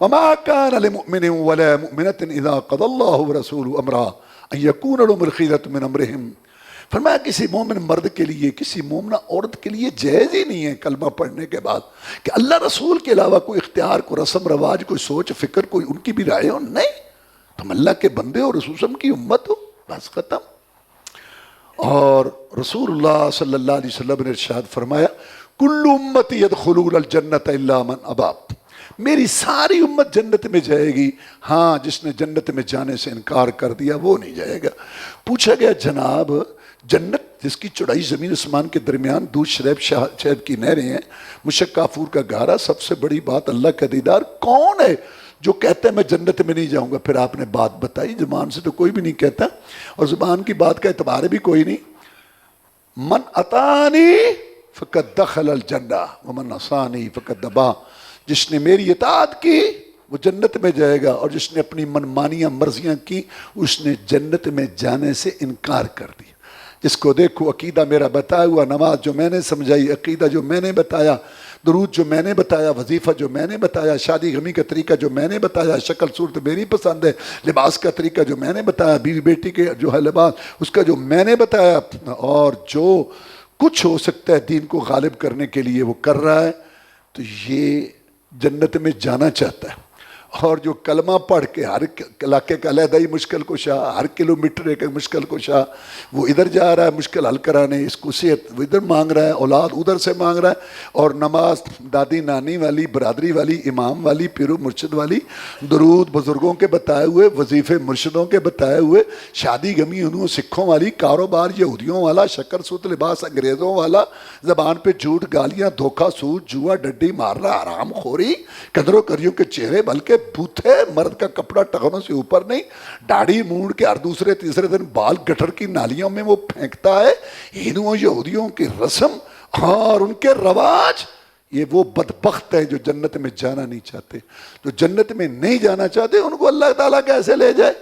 وما كان لمؤمن ولا مؤمنة اذا قضى الله ورسوله امرا ان يكون لهم الخيرة من امرهم. فرمایا کسی مومن مرد کے لیے، کسی مومنہ عورت کے لیے جائز ہی نہیں ہے کلمہ پڑھنے کے بعد کہ اللہ رسول کے علاوہ کوئی اختیار، کوئی رسم رواج، کوئی سوچ فکر، کوئی ان کی بھی رائے ہو. نہیں، تم اللہ کے بندے ہو، رسول وسلم کی امت ہو، بس ختم. اور رسول اللہ صلی اللہ علیہ وسلم نے ارشاد فرمایا کل امتی یدخلون الجنت الا من ابا، میری ساری امت جنت میں جائے گی، ہاں جس نے جنت میں جانے سے انکار کر دیا وہ نہیں جائے گا. پوچھا گیا جناب جنت جس کی چوڑائی زمین آسمان کے درمیان، دودھ شہد کی نہریں ہیں، مشک کافور کا گارا، سب سے بڑی بات اللہ کا دیدار، کون ہے جو کہتا ہے میں جنت میں نہیں جاؤں گا؟ پھر آپ نے بات بتائی، زبان سے تو کوئی بھی نہیں کہتا اور زبان کی بات کا اعتبار بھی کوئی نہیں. من اطانی فقد دخل الجنہ ومن عصانی فقد ابا، جس نے میری اطاعت کی وہ جنت میں جائے گا، اور جس نے اپنی منمانیاں مرضیاں کی اس نے جنت میں جانے سے انکار کر دیا. جس کو دیکھو عقیدہ میرا بتایا ہوا، نماز جو میں نے سمجھائی، عقیدہ جو میں نے بتایا، درود جو میں نے بتایا، وظیفہ جو میں نے بتایا، شادی غمی کا طریقہ جو میں نے بتایا، شکل صورت میری پسند ہے، لباس کا طریقہ جو میں نے بتایا، بیوی بیٹی کے جو ہے لباس اس کا جو میں نے بتایا، اور جو کچھ ہو سکتا ہے دین کو غالب کرنے کے لیے وہ کر رہا ہے، تو یہ جنت میں جانا چاہتا ہے. اور جو کلمہ پڑھ کے ہر علاقے کا علیحدہ ہی مشکل کشا، ہر کلومیٹر ایک مشکل کشا، وہ ادھر جا رہا ہے مشکل حل کرانے، اس کو صحت وہ ادھر مانگ رہا ہے، اولاد ادھر سے مانگ رہا ہے، اور نماز دادی نانی والی، برادری والی، امام والی، پیرو مرشد والی، درود بزرگوں کے بتائے ہوئے، وظیفے مرشدوں کے بتائے ہوئے، شادی غمی انہوں سکھوں والی، کاروبار یہودیوں والا، شکر سوت لباس انگریزوں والا، زبان پہ جھوٹ گالیاں دھوکہ سود جوا ڈڈی مارنا حرام خوری، قدروں کریوں کے چہرے بلکہ بوتھے، مرد کا کپڑا ٹخنوں سے اوپر نہیں، داڑھی موڑ کے ہر دوسرے تیسرے دن بال گٹر کی نالیوں میں وہ پھینکتا ہے. ہندوؤں یہودیوں کی رسم اور ان کے رواج، یہ وہ بدبخت ہیں جو جنت میں جانا نہیں چاہتے. جو جنت میں نہیں جانا چاہتے ان کو اللہ تعالیٰ کیسے لے جائے؟